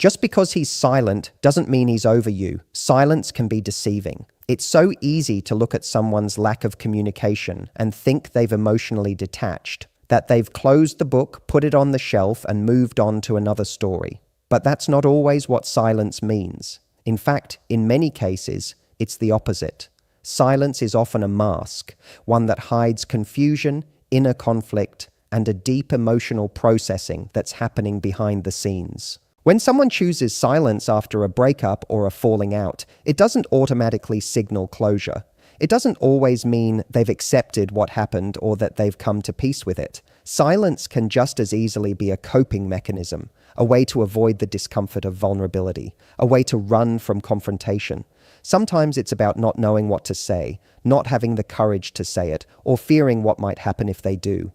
Just because he's silent doesn't mean he's over you. Silence can be deceiving. It's so easy to look at someone's lack of communication and think they've emotionally detached, that they've closed the book, put it on the shelf, and moved on to another story. But that's not always what silence means. In fact, in many cases, it's the opposite. Silence is often a mask, one that hides confusion, inner conflict, and a deep emotional processing that's happening behind the scenes. When someone chooses silence after a breakup or a falling out, it doesn't automatically signal closure. It doesn't always mean they've accepted what happened or that they've come to peace with it. Silence can just as easily be a coping mechanism, a way to avoid the discomfort of vulnerability, a way to run from confrontation. Sometimes it's about not knowing what to say, not having the courage to say it, or fearing what might happen if they do.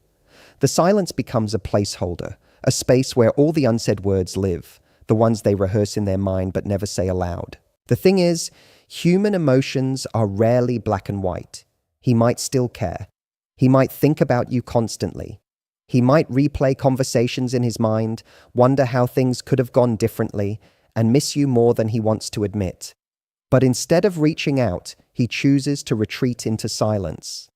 The silence becomes a placeholder, a space where all the unsaid words live, the ones they rehearse in their mind but never say aloud. The thing is, human emotions are rarely black and white. He might still care. He might think about you constantly. He might replay conversations in his mind, wonder how things could have gone differently, and miss you more than he wants to admit. But instead of reaching out, he chooses to retreat into silence.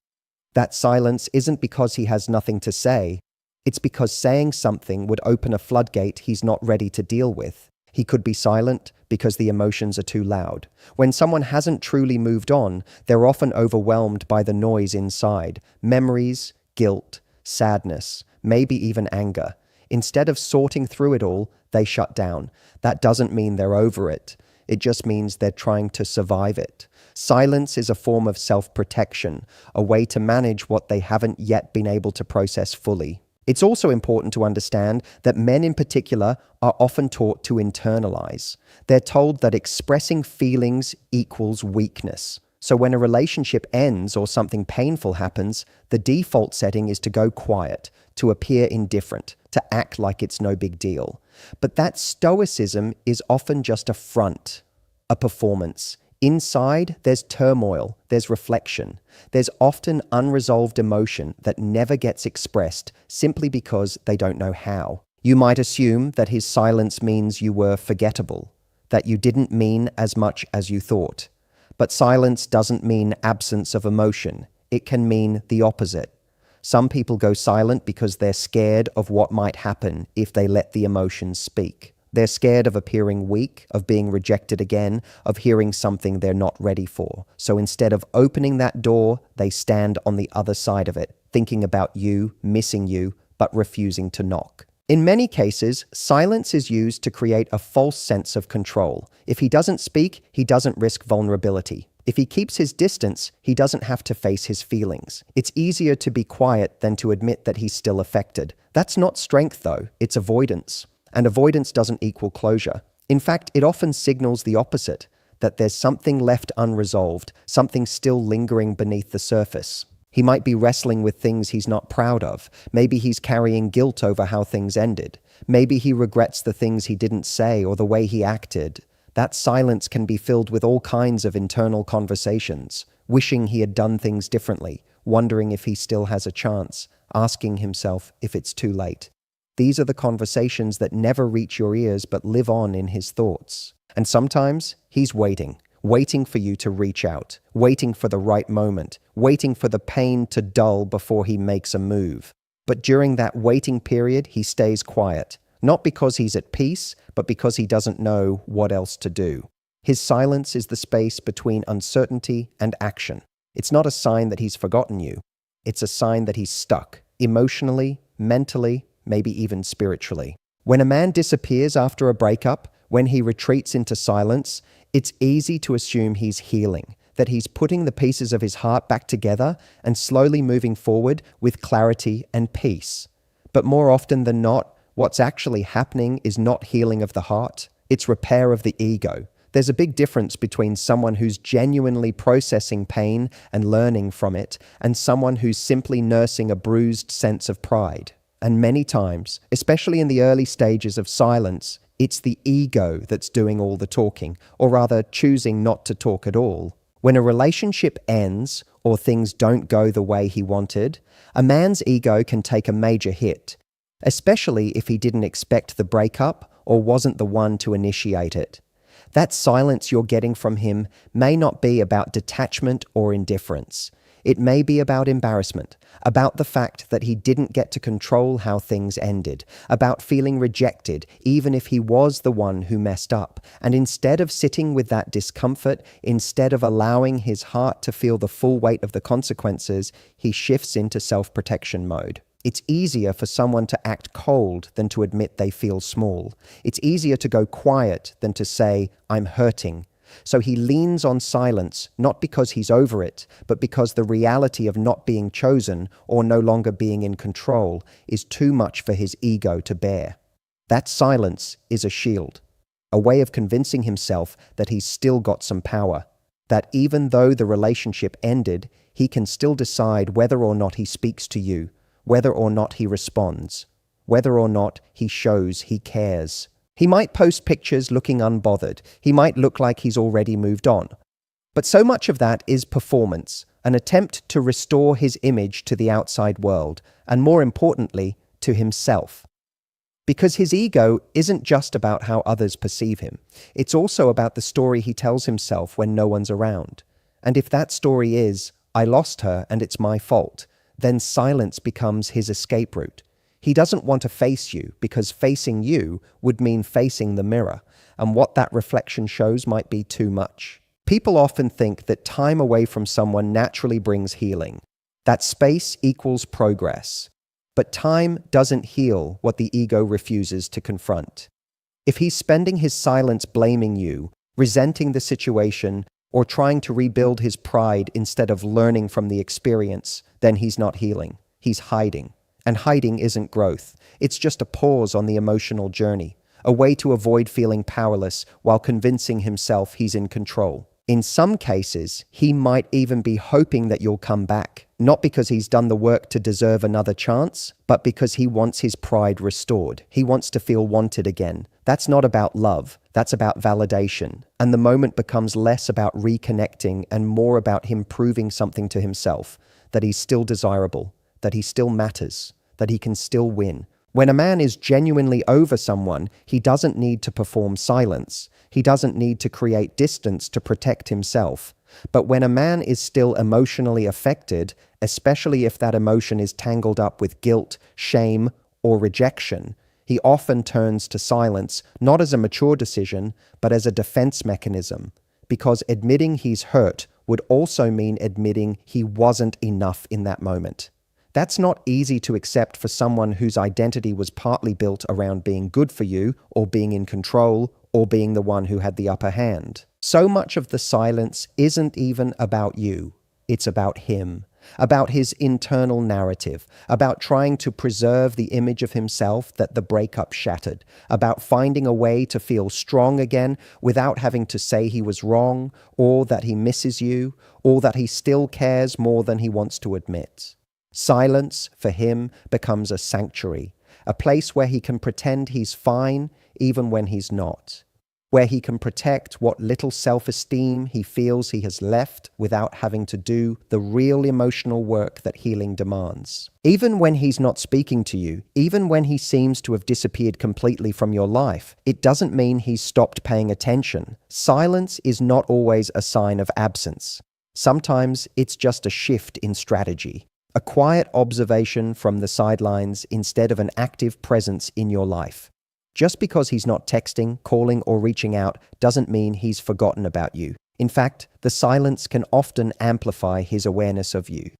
That silence isn't because he has nothing to say. It's because saying something would open a floodgate he's not ready to deal with. He could be silent because the emotions are too loud. When someone hasn't truly moved on, they're often overwhelmed by the noise inside, memories, guilt, sadness, maybe even anger. Instead of sorting through it all, they shut down. That doesn't mean they're over it. It just means they're trying to survive it. Silence is a form of self-protection, a way to manage what they haven't yet been able to process fully. It's also important to understand that men in particular are often taught to internalize. They're told that expressing feelings equals weakness. So when a relationship ends or something painful happens, the default setting is to go quiet, to appear indifferent, to act like it's no big deal. But that stoicism is often just a front, a performance. Inside, there's turmoil, there's reflection. There's often unresolved emotion that never gets expressed simply because they don't know how. You might assume that his silence means you were forgettable, that you didn't mean as much as you thought. But silence doesn't mean absence of emotion. It can mean the opposite. Some people go silent because they're scared of what might happen if they let the emotions speak. They're scared of appearing weak, of being rejected again, of hearing something they're not ready for. So instead of opening that door, they stand on the other side of it, thinking about you, missing you, but refusing to knock. In many cases, silence is used to create a false sense of control. If he doesn't speak, he doesn't risk vulnerability. If he keeps his distance, he doesn't have to face his feelings. It's easier to be quiet than to admit that he's still affected. That's not strength, though. It's avoidance. And avoidance doesn't equal closure. In fact, it often signals the opposite, that there's something left unresolved, something still lingering beneath the surface. He might be wrestling with things he's not proud of. Maybe he's carrying guilt over how things ended. Maybe he regrets the things he didn't say or the way he acted. That silence can be filled with all kinds of internal conversations, wishing he had done things differently, wondering if he still has a chance, asking himself if it's too late. These are the conversations that never reach your ears but live on in his thoughts. And sometimes he's waiting for you to reach out, waiting for the right moment, waiting for the pain to dull before he makes a move. But during that waiting period, he stays quiet, not because he's at peace, but because he doesn't know what else to do. His silence is the space between uncertainty and action. It's not a sign that he's forgotten you. It's a sign that he's stuck, emotionally, mentally, maybe even spiritually. When a man disappears after a breakup, when he retreats into silence, it's easy to assume he's healing, that he's putting the pieces of his heart back together and slowly moving forward with clarity and peace. But more often than not, what's actually happening is not healing of the heart, it's repair of the ego. There's a big difference between someone who's genuinely processing pain and learning from it, and someone who's simply nursing a bruised sense of pride. And many times, especially in the early stages of silence, it's the ego that's doing all the talking, or rather choosing not to talk at all. When a relationship ends, or things don't go the way he wanted, a man's ego can take a major hit, especially if he didn't expect the breakup or wasn't the one to initiate it. That silence you're getting from him may not be about detachment or indifference. It may be about embarrassment, about the fact that he didn't get to control how things ended, about feeling rejected even if he was the one who messed up. And instead of sitting with that discomfort, instead of allowing his heart to feel the full weight of the consequences, he shifts into self-protection mode. It's easier for someone to act cold than to admit they feel small. It's easier to go quiet than to say, "I'm hurting." So he leans on silence, not because he's over it, but because the reality of not being chosen or no longer being in control is too much for his ego to bear. That silence is a shield, a way of convincing himself that he's still got some power, that even though the relationship ended, he can still decide whether or not he speaks to you, whether or not he responds, whether or not he shows he cares. He might post pictures looking unbothered. He might look like he's already moved on. But so much of that is performance, an attempt to restore his image to the outside world, and more importantly, to himself. Because his ego isn't just about how others perceive him. It's also about the story he tells himself when no one's around. And if that story is, "I lost her and it's my fault," then silence becomes his escape route. He doesn't want to face you because facing you would mean facing the mirror, and what that reflection shows might be too much. People often think that time away from someone naturally brings healing, that space equals progress. But time doesn't heal what the ego refuses to confront. If he's spending his silence blaming you, resenting the situation, or trying to rebuild his pride instead of learning from the experience, then he's not healing. He's hiding. And hiding isn't growth. It's just a pause on the emotional journey, a way to avoid feeling powerless while convincing himself he's in control. In some cases, he might even be hoping that you'll come back, not because he's done the work to deserve another chance, but because he wants his pride restored. He wants to feel wanted again. That's not about love. That's about validation. And the moment becomes less about reconnecting and more about him proving something to himself, that he's still desirable, that he still matters, that he can still win. When a man is genuinely over someone, he doesn't need to perform silence. He doesn't need to create distance to protect himself. But when a man is still emotionally affected, especially if that emotion is tangled up with guilt, shame, or rejection, he often turns to silence, not as a mature decision, but as a defense mechanism. Because admitting he's hurt would also mean admitting he wasn't enough in that moment. That's not easy to accept for someone whose identity was partly built around being good for you, or being in control, or being the one who had the upper hand. So much of the silence isn't even about you. It's about him, about his internal narrative, about trying to preserve the image of himself that the breakup shattered, about finding a way to feel strong again without having to say he was wrong, or that he misses you, or that he still cares more than he wants to admit. Silence, for him, becomes a sanctuary, a place where he can pretend he's fine even when he's not, where he can protect what little self-esteem he feels he has left without having to do the real emotional work that healing demands. Even when he's not speaking to you, even when he seems to have disappeared completely from your life, it doesn't mean he's stopped paying attention. Silence is not always a sign of absence. Sometimes it's just a shift in strategy. A quiet observation from the sidelines instead of an active presence in your life. Just because he's not texting, calling, or reaching out doesn't mean he's forgotten about you. In fact, the silence can often amplify his awareness of you.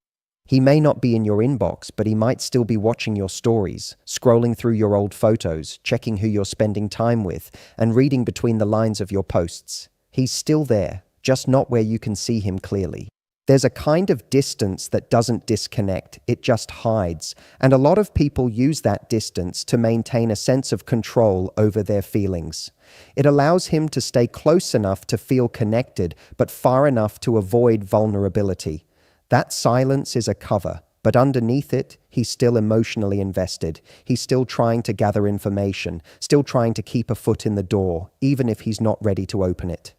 He may not be in your inbox, but he might still be watching your stories, scrolling through your old photos, checking who you're spending time with, and reading between the lines of your posts. He's still there, just not where you can see him clearly. There's a kind of distance that doesn't disconnect, it just hides, and a lot of people use that distance to maintain a sense of control over their feelings. It allows him to stay close enough to feel connected, but far enough to avoid vulnerability. That silence is a cover, but underneath it, he's still emotionally invested. He's still trying to gather information, still trying to keep a foot in the door, even if he's not ready to open it.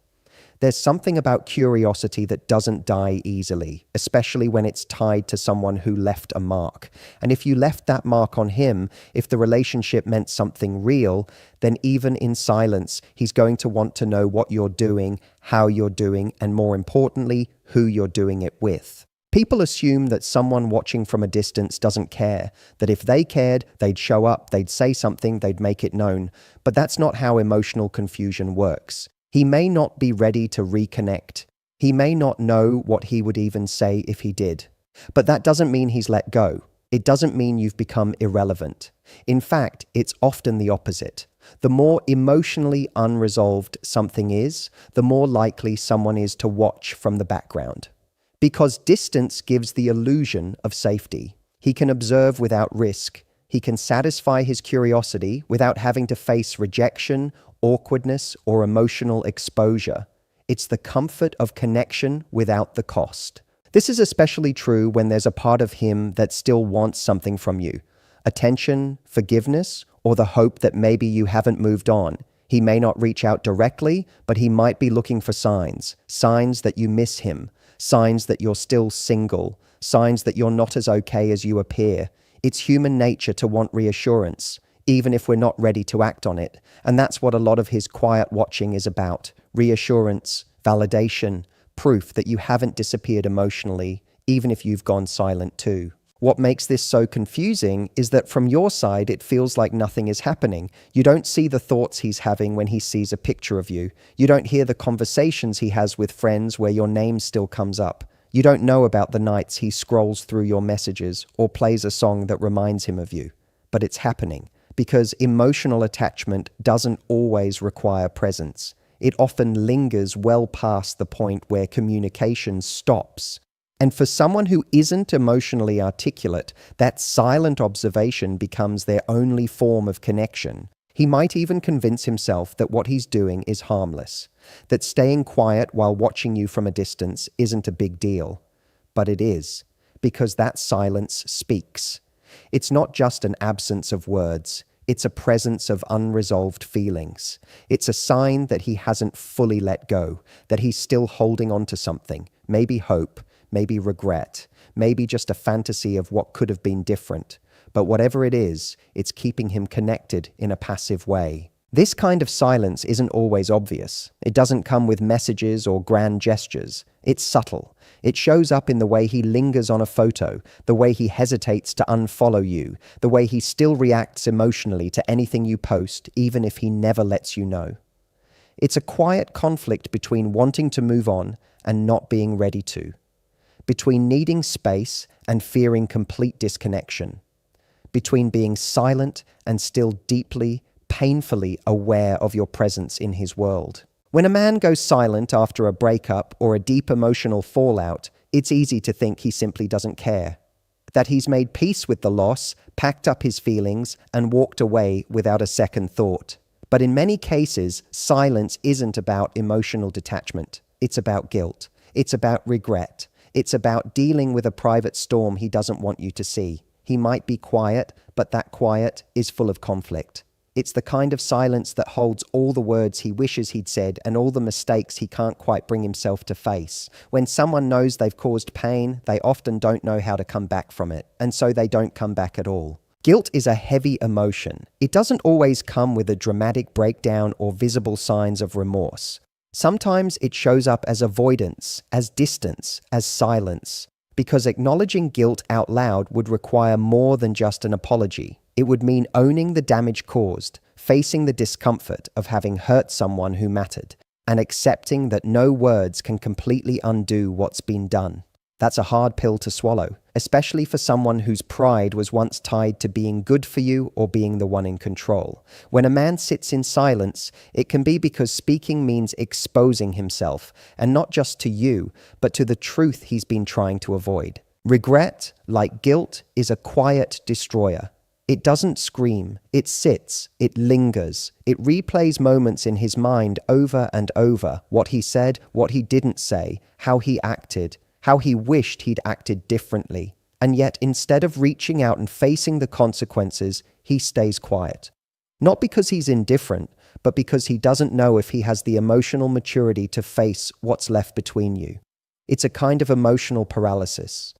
There's something about curiosity that doesn't die easily, especially when it's tied to someone who left a mark. And if you left that mark on him, if the relationship meant something real, then even in silence, he's going to want to know what you're doing, how you're doing, and more importantly, who you're doing it with. People assume that someone watching from a distance doesn't care, that if they cared, they'd show up, they'd say something, they'd make it known. But that's not how emotional confusion works. He may not be ready to reconnect. He may not know what he would even say if he did. But that doesn't mean he's let go. It doesn't mean you've become irrelevant. In fact, it's often the opposite. The more emotionally unresolved something is, the more likely someone is to watch from the background. Because distance gives the illusion of safety. He can observe without risk. He can satisfy his curiosity without having to face rejection, awkwardness, or emotional exposure. It's the comfort of connection without the cost. This is especially true when there's a part of him that still wants something from you. Attention, forgiveness, or the hope that maybe you haven't moved on. He may not reach out directly, but he might be looking for signs that you miss him, signs that you're still single, signs that you're not as okay as you appear. It's human nature to want reassurance, even if we're not ready to act on it. And that's what a lot of his quiet watching is about. Reassurance, validation, proof that you haven't disappeared emotionally, even if you've gone silent too. What makes this so confusing is that from your side, it feels like nothing is happening. You don't see the thoughts he's having when he sees a picture of you. You don't hear the conversations he has with friends where your name still comes up. You don't know about the nights he scrolls through your messages or plays a song that reminds him of you. But it's happening because emotional attachment doesn't always require presence. It often lingers well past the point where communication stops. And for someone who isn't emotionally articulate, that silent observation becomes their only form of connection. He might even convince himself that what he's doing is harmless, that staying quiet while watching you from a distance isn't a big deal. But it is, because that silence speaks. It's not just an absence of words. It's a presence of unresolved feelings. It's a sign that he hasn't fully let go, that he's still holding on to something, maybe hope, maybe regret, maybe just a fantasy of what could have been different. But whatever it is, it's keeping him connected in a passive way. This kind of silence isn't always obvious. It doesn't come with messages or grand gestures. It's subtle. It shows up in the way he lingers on a photo, the way he hesitates to unfollow you, the way he still reacts emotionally to anything you post, even if he never lets you know. It's a quiet conflict between wanting to move on and not being ready to. Between needing space and fearing complete disconnection, between being silent and still deeply, painfully aware of your presence in his world. When a man goes silent after a breakup or a deep emotional fallout, it's easy to think he simply doesn't care, that he's made peace with the loss, packed up his feelings, and walked away without a second thought. But in many cases, silence isn't about emotional detachment. It's about guilt. It's about regret. It's about dealing with a private storm he doesn't want you to see. He might be quiet, but that quiet is full of conflict. It's the kind of silence that holds all the words he wishes he'd said and all the mistakes he can't quite bring himself to face. When someone knows they've caused pain, they often don't know how to come back from it, and so they don't come back at all. Guilt is a heavy emotion. It doesn't always come with a dramatic breakdown or visible signs of remorse. Sometimes it shows up as avoidance, as distance, as silence, because acknowledging guilt out loud would require more than just an apology. It would mean owning the damage caused, facing the discomfort of having hurt someone who mattered, and accepting that no words can completely undo what's been done. That's a hard pill to swallow, especially for someone whose pride was once tied to being good for you or being the one in control. When a man sits in silence, it can be because speaking means exposing himself, and not just to you, but to the truth he's been trying to avoid. Regret, like guilt, is a quiet destroyer. It doesn't scream, it sits, it lingers, it replays moments in his mind over and over, what he said, what he didn't say, how he acted, how he wished he'd acted differently. And yet, instead of reaching out and facing the consequences, he stays quiet. Not because he's indifferent, but because he doesn't know if he has the emotional maturity to face what's left between you. It's a kind of emotional paralysis.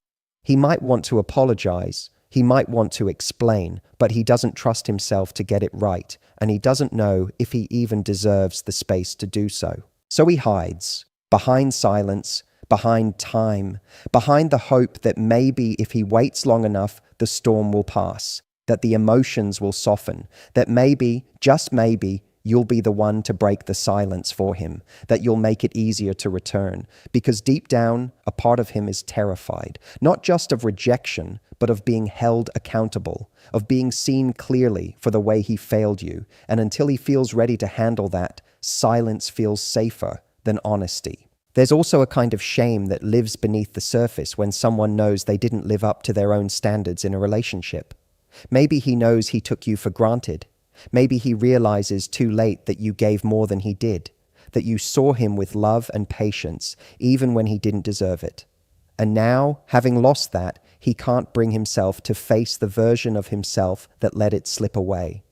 He might want to apologize, he might want to explain, but he doesn't trust himself to get it right, and he doesn't know if he even deserves the space to do so. So he hides, behind silence, behind time, behind the hope that maybe if he waits long enough, the storm will pass, that the emotions will soften, that maybe, just maybe, you'll be the one to break the silence for him, that you'll make it easier to return. Because deep down, a part of him is terrified, not just of rejection, but of being held accountable, of being seen clearly for the way he failed you. And until he feels ready to handle that, silence feels safer than honesty. There's also a kind of shame that lives beneath the surface when someone knows they didn't live up to their own standards in a relationship. Maybe he knows he took you for granted. Maybe he realizes too late that you gave more than he did, that you saw him with love and patience, even when he didn't deserve it. And now, having lost that, he can't bring himself to face the version of himself that let it slip away.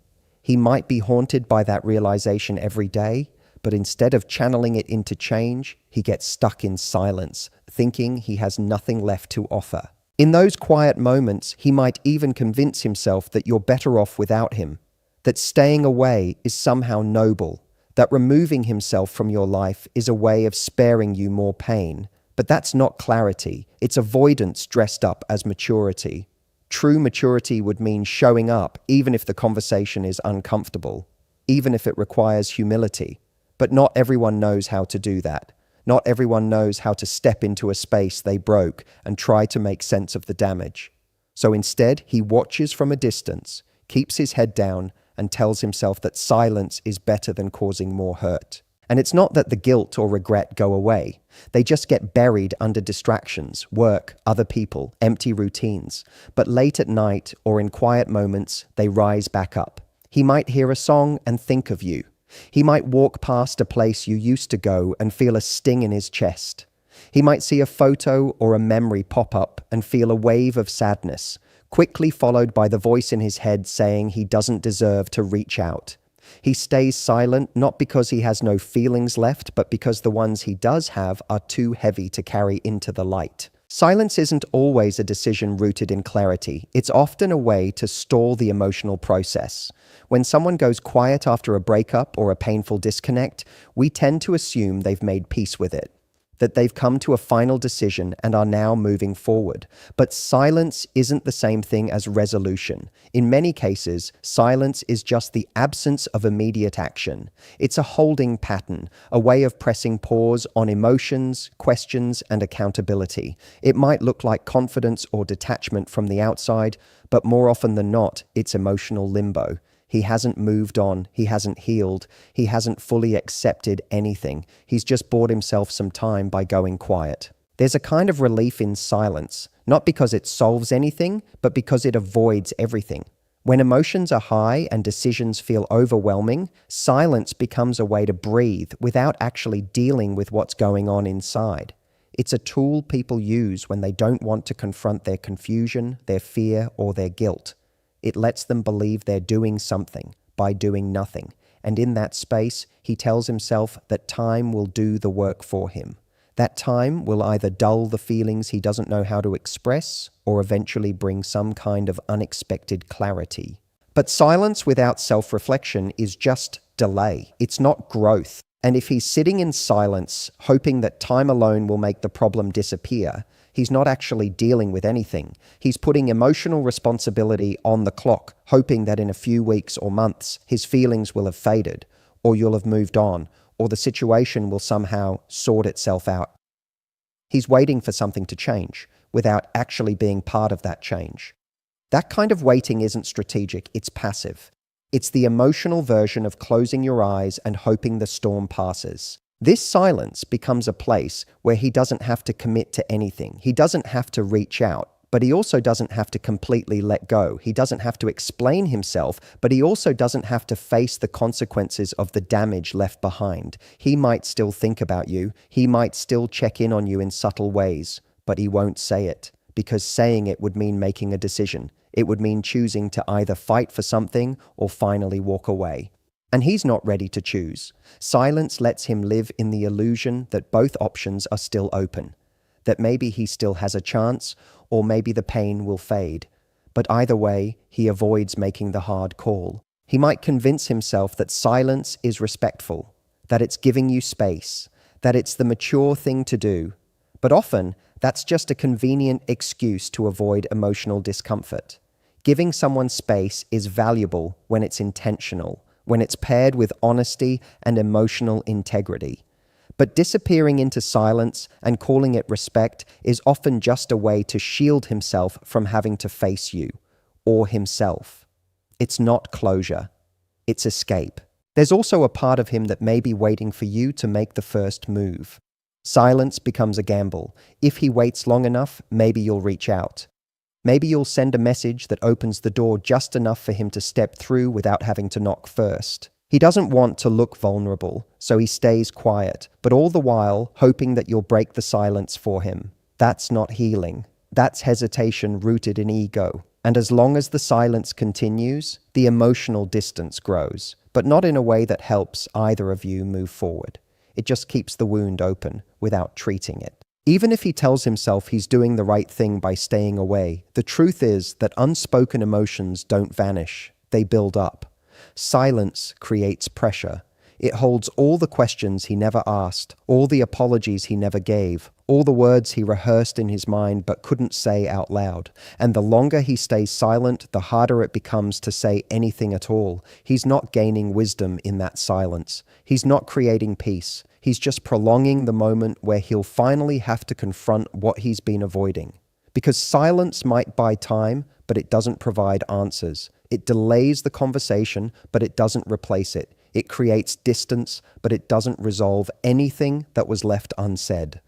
He might be haunted by that realization every day, but instead of channeling it into change, he gets stuck in silence, thinking he has nothing left to offer. In those quiet moments, he might even convince himself that you're better off without him, that staying away is somehow noble, that removing himself from your life is a way of sparing you more pain. But that's not clarity, it's avoidance dressed up as maturity. True maturity would mean showing up even if the conversation is uncomfortable, even if it requires humility. But not everyone knows how to do that. Not everyone knows how to step into a space they broke and try to make sense of the damage. So instead, he watches from a distance, keeps his head down, and tells himself that silence is better than causing more hurt. And it's not that the guilt or regret go away. They just get buried under distractions, work, other people, empty routines. But late at night or in quiet moments, they rise back up. He might hear a song and think of you. He might walk past a place you used to go and feel a sting in his chest. He might see a photo or a memory pop up and feel a wave of sadness, quickly followed by the voice in his head saying he doesn't deserve to reach out. He stays silent not because he has no feelings left, but because the ones he does have are too heavy to carry into the light. Silence isn't always a decision rooted in clarity. It's often a way to stall the emotional process. When someone goes quiet after a breakup or a painful disconnect, we tend to assume they've made peace with it, that they've come to a final decision and are now moving forward. But silence isn't the same thing as resolution. In many cases, silence is just the absence of immediate action. It's a holding pattern, a way of pressing pause on emotions, questions, and accountability. It might look like confidence or detachment from the outside, but more often than not, it's emotional limbo. He hasn't moved on, he hasn't healed, he hasn't fully accepted anything. He's just bought himself some time by going quiet. There's a kind of relief in silence, not because it solves anything, but because it avoids everything. When emotions are high and decisions feel overwhelming, silence becomes a way to breathe without actually dealing with what's going on inside. It's a tool people use when they don't want to confront their confusion, their fear, or their guilt. It lets them believe they're doing something by doing nothing. And in that space, he tells himself that time will do the work for him. That time will either dull the feelings he doesn't know how to express or eventually bring some kind of unexpected clarity. But silence without self-reflection is just delay. It's not growth. And if he's sitting in silence, hoping that time alone will make the problem disappear, he's not actually dealing with anything. He's putting emotional responsibility on the clock, hoping that in a few weeks or months, his feelings will have faded, or you'll have moved on, or the situation will somehow sort itself out. He's waiting for something to change, without actually being part of that change. That kind of waiting isn't strategic, it's passive. It's the emotional version of closing your eyes and hoping the storm passes. This silence becomes a place where he doesn't have to commit to anything. He doesn't have to reach out, but he also doesn't have to completely let go. He doesn't have to explain himself, but he also doesn't have to face the consequences of the damage left behind. He might still think about you. He might still check in on you in subtle ways, but he won't say it, because saying it would mean making a decision. It would mean choosing to either fight for something or finally walk away. And he's not ready to choose. Silence lets him live in the illusion that both options are still open, that maybe he still has a chance, or maybe the pain will fade. But either way, he avoids making the hard call. He might convince himself that silence is respectful, that it's giving you space, that it's the mature thing to do. But often, that's just a convenient excuse to avoid emotional discomfort. Giving someone space is valuable when it's intentional, when it's paired with honesty and emotional integrity. But disappearing into silence and calling it respect is often just a way to shield himself from having to face you, or himself. It's not closure. It's escape. There's also a part of him that may be waiting for you to make the first move. Silence becomes a gamble. If he waits long enough, maybe you'll reach out. Maybe you'll send a message that opens the door just enough for him to step through without having to knock first. He doesn't want to look vulnerable, so he stays quiet, but all the while hoping that you'll break the silence for him. That's not healing. That's hesitation rooted in ego. And as long as the silence continues, the emotional distance grows, but not in a way that helps either of you move forward. It just keeps the wound open without treating it. Even if he tells himself he's doing the right thing by staying away, the truth is that unspoken emotions don't vanish, they build up. Silence creates pressure. It holds all the questions he never asked, all the apologies he never gave, all the words he rehearsed in his mind but couldn't say out loud. And the longer he stays silent, the harder it becomes to say anything at all. He's not gaining wisdom in that silence. He's not creating peace. He's just prolonging the moment where he'll finally have to confront what he's been avoiding. Because silence might buy time, but it doesn't provide answers. It delays the conversation, but it doesn't replace it. It creates distance, but it doesn't resolve anything that was left unsaid.